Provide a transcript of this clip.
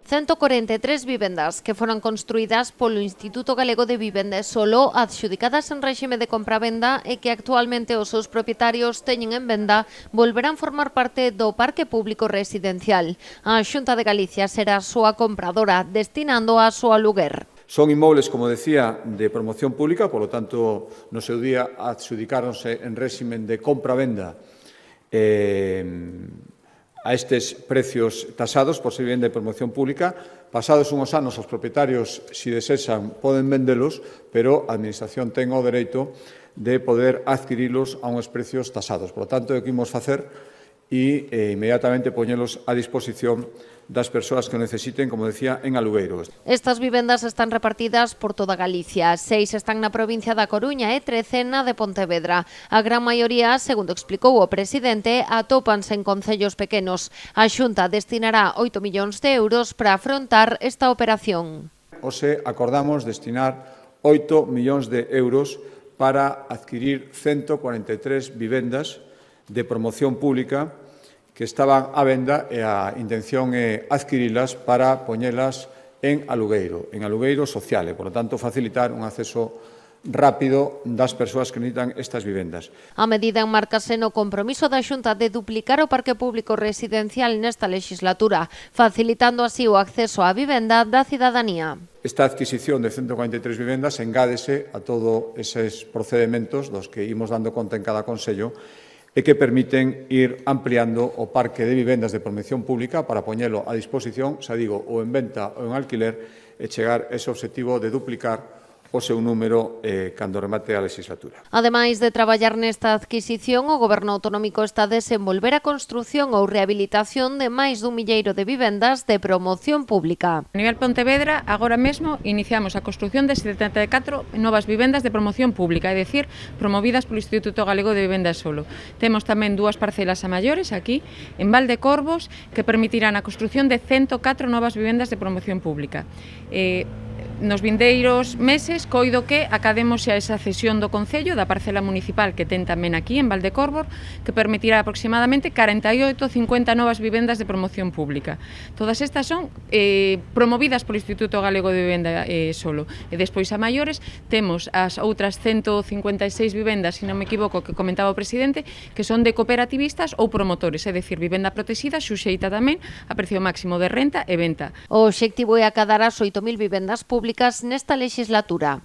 143 vivendas que foran construídas polo Instituto Galego de Vivenda e Solo, adxudicadas en réxime de compra-venda e que actualmente os seus propietarios teñen en venda, volverán formar parte do parque público residencial. A Xunta de Galicia será a súa compradora, destinando a súa aluguer. Son inmobles, como decía, de promoción pública, por lo tanto, no seu día adxudicáronse en réxime de compra-venda a estes precios tasados por ser bien de promoción pública. Pasados unhos anos, os propietarios, se desexan, poden vendelos, pero a Administración ten o dereito de poder adquirilos a uns precios tasados. Por lo tanto, o que imos facer e inmediatamente poñelos a disposición das persoas que o necesiten, como decía, en alugueiros. Estas vivendas están repartidas por toda Galicia. 6 están na provincia da Coruña e 13 na de Pontevedra. A gran maioría, segundo explicou o presidente, atópanse en concellos pequenos. A Xunta destinará 8 millóns de euros para afrontar esta operación. Hoxe acordamos destinar 8 millóns de euros para adquirir 143 vivendas de promoción pública que estaban á venda e a intención é adquirilas para poñelas en alugueiro social e, por lo tanto, facilitar un acceso rápido das persoas que necesitan estas vivendas. A medida enmárcase no compromiso da Xunta de duplicar o parque público residencial nesta legislatura, facilitando así o acceso á vivenda da cidadanía. Esta adquisición de 143 vivendas engádese a todos eses procedementos dos que imos dando conta en cada consello e que permiten ir ampliando o parque de vivendas de promoción pública para poñelo a disposición, xa digo, ou en venta ou en alquiler, e chegar a ese obxectivo de duplicar o seu número cando remate a legislatura. Ademais de traballar nesta adquisición, o Goberno autonómico está a desenvolver a construción ou rehabilitación de máis dun milleiro de vivendas de promoción pública. A nivel Pontevedra, agora mesmo, iniciamos a construción de 74 novas vivendas de promoción pública, é dicir, promovidas polo Instituto Galego de Vivenda e Solo. Temos tamén 2 parcelas a maiores aquí, en Valdecorvos, que permitirán a construción de 104 novas vivendas de promoción pública. Nos vindeiros meses, coido que academos xa esa cesión do Concello da parcela municipal que ten tamén aquí en Valdecorvos, que permitirá aproximadamente 48-50 novas vivendas de promoción pública. Todas estas son promovidas polo Instituto Galego de Vivenda Solo. E despois a maiores temos as outras 156 vivendas, se non me equivoco, que comentaba o presidente, que son de cooperativistas ou promotores, é dicir, vivenda protexida suxeita tamén a precio máximo de renta e venta. O obxectivo é acadar as 8.000 vivendas públicas nesta legislatura.